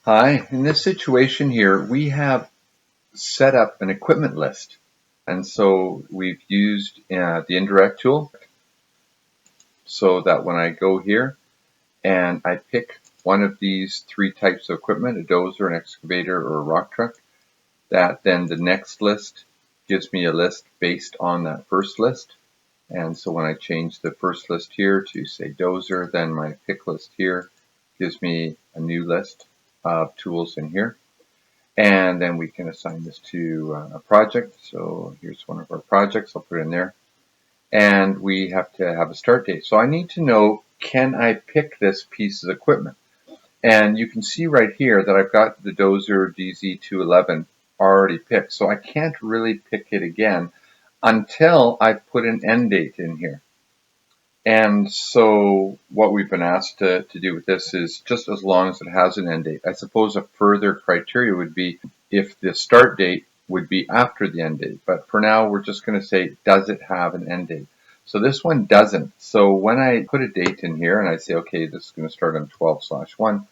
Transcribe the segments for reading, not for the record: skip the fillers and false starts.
Hi, in this situation here, we have set up an equipment list. And so we've used the indirect tool so that when I go here and I pick one of these three types of equipment, a dozer, an excavator, or a rock truck, that then the next list gives me a list based on that first list. And so when I change the first list here to say dozer, then my pick list here gives me a new list of tools in here. And then we can assign this to a project. So here's one of our projects. I'll put it in there. And we have to have a start date. So I need to know, can I pick this piece of equipment? And you can see right here that I've got the dozer DZ211 already picked. So I can't really pick it again until I put an end date in here. And so what we've been asked to do with this is just as long as it has an end date. I suppose a further criteria would be if the start date would be after the end date. But for now, we're just going to say, does it have an end date? So this one doesn't. So when I put a date in here and I say, okay, this is going to start on 12/1,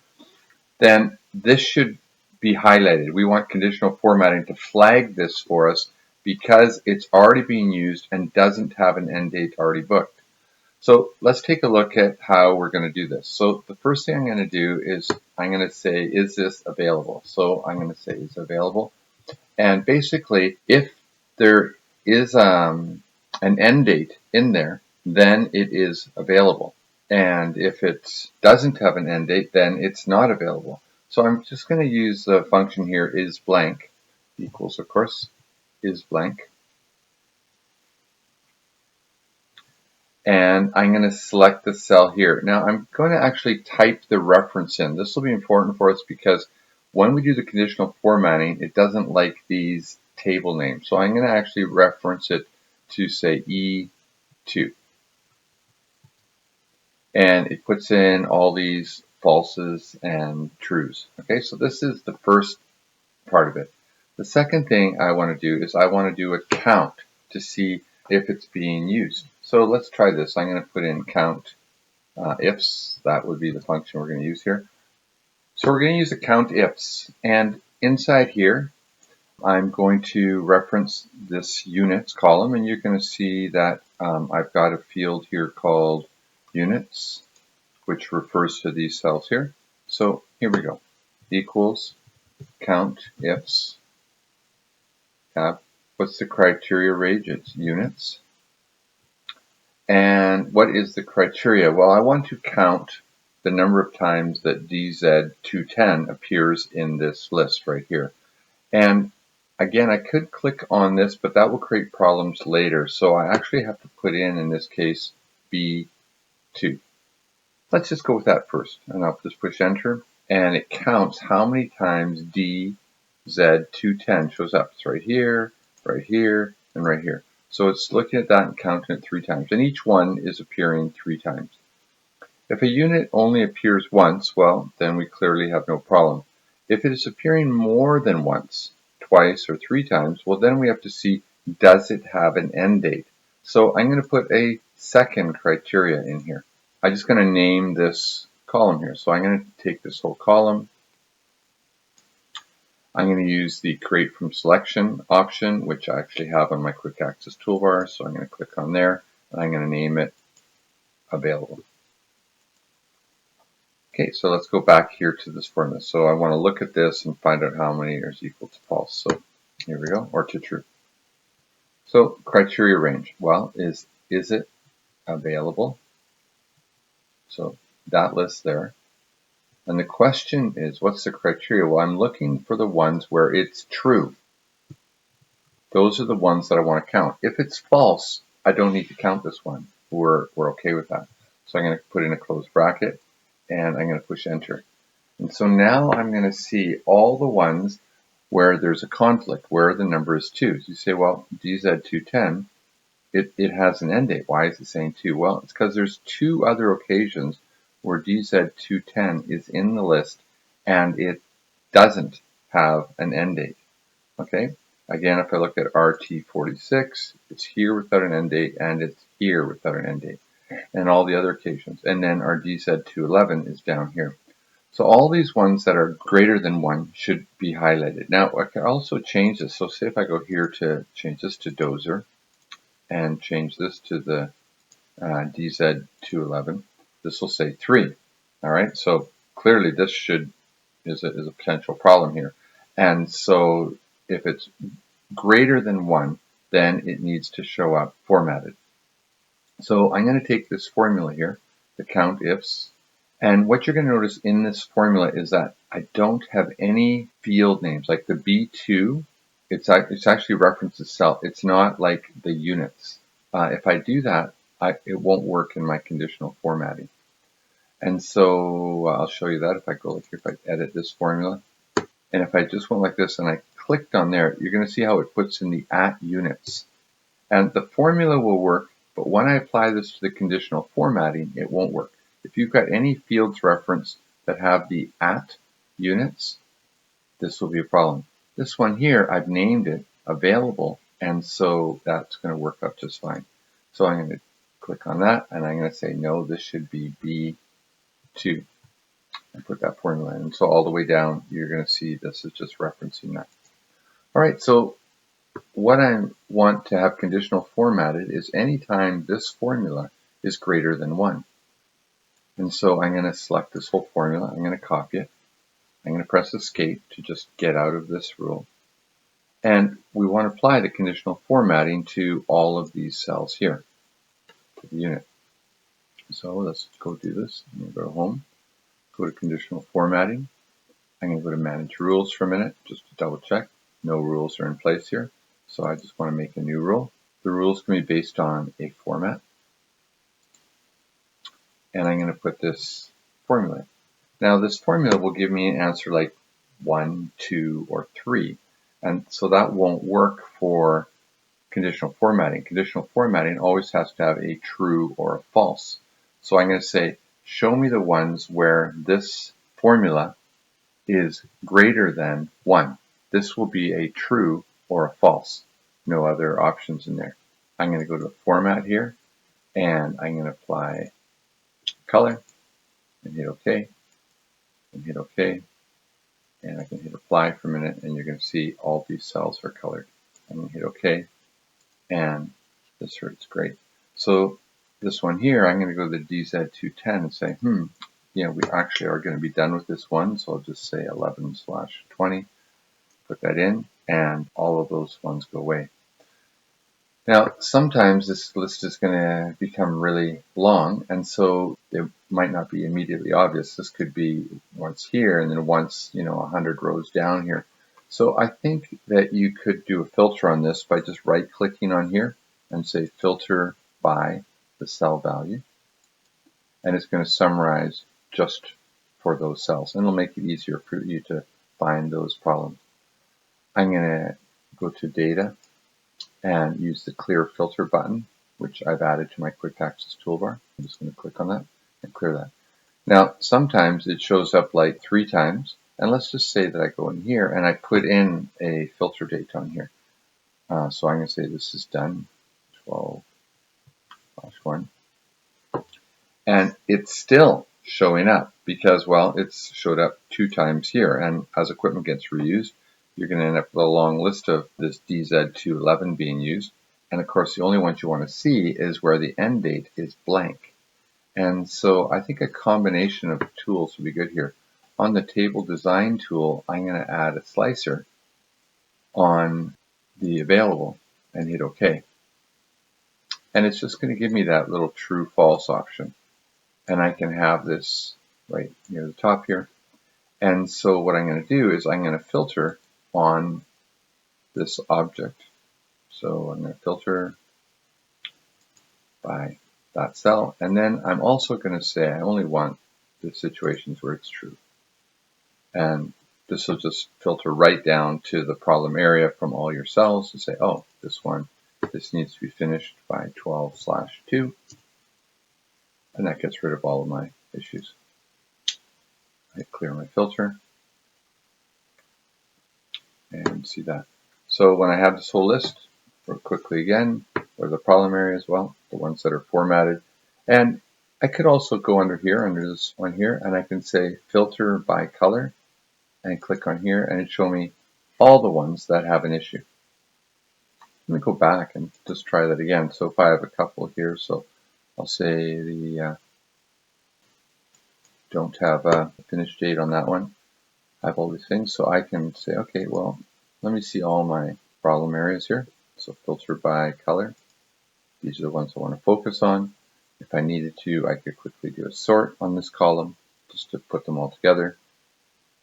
then this should be highlighted. We want conditional formatting to flag this for us because it's already being used and doesn't have an end date already booked. So let's take a look at how we're going to do this. So the first thing I'm going to do is I'm going to say, is this available? So I'm going to say is available. And basically, if there is an end date in there, then it is available. And if it doesn't have an end date, then it's not available. So I'm just going to use the function here is blank equals, of course, is blank. And I'm going to select the cell here. Now I'm going to actually type the reference in. This will be important for us because when we do the conditional formatting, it doesn't like these table names. So I'm going to actually reference it to say E2. And it puts in all these falses and trues. Okay, so this is the first part of it. The second thing I want to do is I want to do a count to see if it's being used. So let's try this. I'm going to put in count ifs. That would be the function we're going to use here. So we're going to use a count ifs. And inside here, I'm going to reference this units column. And you're going to see that I've got a field here called units, which refers to these cells here. So here we go. Equals count ifs. What's the criteria range? It's units. And what is the criteria? Well, I want to count the number of times that DZ210 appears in this list right here. And again, I could click on this, but that will create problems later. So I actually have to put in this case, B2. Let's just go with that first. And I'll just push enter. And it counts how many times DZ210 shows up. It's right here, and right here. So it's looking at that and counting it 3 times. And each one is appearing 3 times. If a unit only appears once, well, then we clearly have no problem. If it is appearing more than once, twice, or 3 times, well, then we have to see, does it have an end date? So I'm going to put a second criteria in here. I'm just going to name this column here. So I'm going to take this whole column. I'm going to use the create from selection option, which I actually have on my quick access toolbar. So I'm going to click on there and I'm going to name it available. Okay, so let's go back here to this formula. So I want to look at this and find out how many is equal to false. So here we go, or to true. So criteria range. Well, is it available? So that list there. And the question is, what's the criteria? Well, I'm looking for the ones where it's true. Those are the ones that I want to count. If it's false, I don't need to count this one. We're okay with that. So I'm going to put in a closed bracket, and I'm going to push enter. And so now I'm going to see all the ones where there's a conflict, where the number is 2. So you say, well, DZ210, it has an end date. Why is it saying 2? Well, it's because there's 2 other occasions where DZ210 is in the list and it doesn't have an end date. Okay? Again, if I look at RT46, it's here without an end date and it's here without an end date. And all the other occasions. And then our DZ211 is down here. So all these ones that are greater than 1 should be highlighted. Now I can also change this. So say if I go here to change this to dozer and change this to the DZ211, this will say 3. All right, so clearly this is a potential problem here. And so if it's greater than 1, then it needs to show up formatted. So I'm going to take this formula here, the count ifs, and what you're going to notice in this formula is that I don't have any field names. Like the B2, it's actually references cell. It's not like the units. If I do that, it won't work in my conditional formatting. And so I'll show you that if I go like here, if I edit this formula. And if I just went like this and I clicked on there, you're going to see how it puts in the at units. And the formula will work, but when I apply this to the conditional formatting, it won't work. If you've got any fields referenced that have the at units, this will be a problem. This one here, I've named it available, and so that's going to work out just fine. So I'm going to click on that, and I'm going to say, no, this should be B2. And put that formula in. So all the way down, you're going to see this is just referencing that. All right, so what I want to have conditional formatted is anytime this formula is greater than 1. And so I'm going to select this whole formula. I'm going to copy it. I'm going to press escape to just get out of this rule. And we want to apply the conditional formatting to all of these cells here, to the unit. So let's go do this. I'm going to go to Home. Go to conditional formatting. I'm going to go to manage rules for a minute just to double check. No rules are in place here. So I just want to make a new rule. The rules can be based on a format. And I'm going to put this formula. Now this formula will give me an answer like 1, 2, or 3. And so that won't work for conditional formatting. Conditional formatting always has to have a true or a false. So I'm going to say, show me the ones where this formula is greater than 1. This will be a true or a false. No other options in there. I'm going to go to format here, and I'm going to apply color, and hit OK, and hit OK, and I can hit apply for a minute, and you're going to see all these cells are colored. I'm going to hit OK, and this works great. So this one here, I'm going to go to the DZ210 and say, yeah, we actually are going to be done with this one, so I'll just say 11/20, put that in, and all of those ones go away. Now, sometimes this list is going to become really long, and so it might not be immediately obvious. This could be once here, and then once, 100 rows down here. So I think that you could do a filter on this by just right-clicking on here and say filter by the cell value, and it's going to summarize just for those cells, and it'll make it easier for you to find those problems. I'm going to go to data and use the clear filter button, which I've added to my quick access toolbar. I'm just going to click on that and clear that. Now, sometimes it shows up like 3 times, and let's just say that I go in here and I put in a filter date on here. So I'm going to say this is done, 12/1. And it's still showing up because, well, it's showed up 2 times here. And as equipment gets reused, you're going to end up with a long list of this DZ211 being used. And of course, the only ones you want to see is where the end date is blank. And so I think a combination of tools would be good here. On the table design tool, I'm going to add a slicer on the available and hit OK. And it's just going to give me that little true false option. And I can have this right near the top here. And so what I'm going to do is I'm going to filter on this object. So I'm going to filter by that cell. And then I'm also going to say I only want the situations where it's true. And this will just filter right down to the problem area from all your cells and say, oh, this needs to be finished by 12/2. And that gets rid of all of my issues. I hit clear my filter. And see that. So when I have this whole list, real quickly again, where the problem area as well, the ones that are formatted. And I could also go under here, under this one here, and I can say filter by color and click on here, and it show me all the ones that have an issue. Let me go back and just try that again. So if I have a couple here, so I'll say the don't have a finish date on that one. I have all these things, so I can say, okay, well, let me see all my problem areas here. So filter by color. These are the ones I want to focus on. If I needed to, I could quickly do a sort on this column just to put them all together.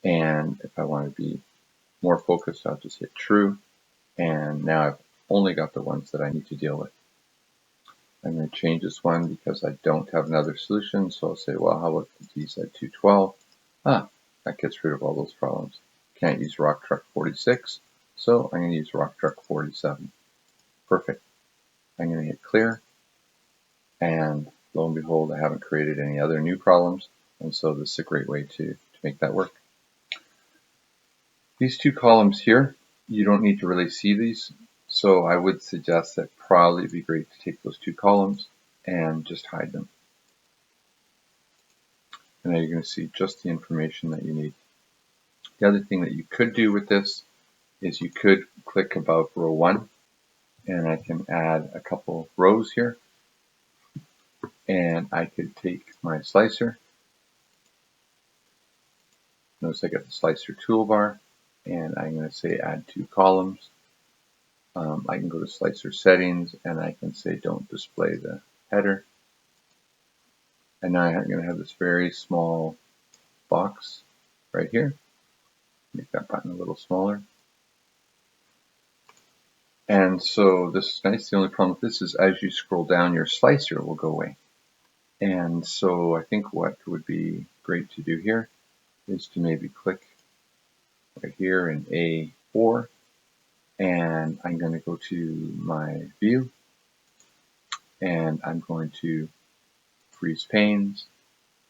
And if I want to be more focused, I'll just hit true. And now I've only got the ones that I need to deal with. I'm going to change this one because I don't have another solution. So I'll say, well, how about the DZ212? That gets rid of all those problems. Can't use Rock Truck 46, so I'm going to use Rock Truck 47. Perfect. I'm going to hit clear, and lo and behold, I haven't created any other new problems, and so this is a great way to make that work. These two columns here, you don't need to really see these, so I would suggest that probably it'd be great to take those two columns and just hide them. And now you're going to see just the information that you need. The other thing that you could do with this is you could click above row 1, and I can add a couple rows here, and I could take my slicer. Notice I got the slicer toolbar, and I'm going to say add 2 columns. I can go to slicer settings, and I can say don't display the header. And now I'm going to have this very small box right here. Make that button a little smaller. And so this is nice. The only problem with this is as you scroll down, your slicer will go away. And so I think what would be great to do here is to maybe click right here in A4, and I'm going to go to my view, and I'm going to freeze panes,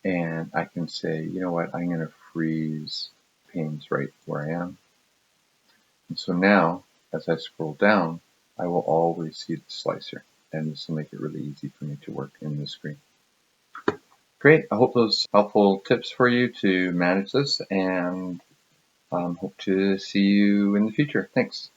and I can say, you know what, I'm going to freeze panes right where I am. And so now, as I scroll down, I will always see the slicer, and this will make it really easy for me to work in the screen. Great, I hope those helpful tips for you to manage this, and hope to see you in the future. Thanks.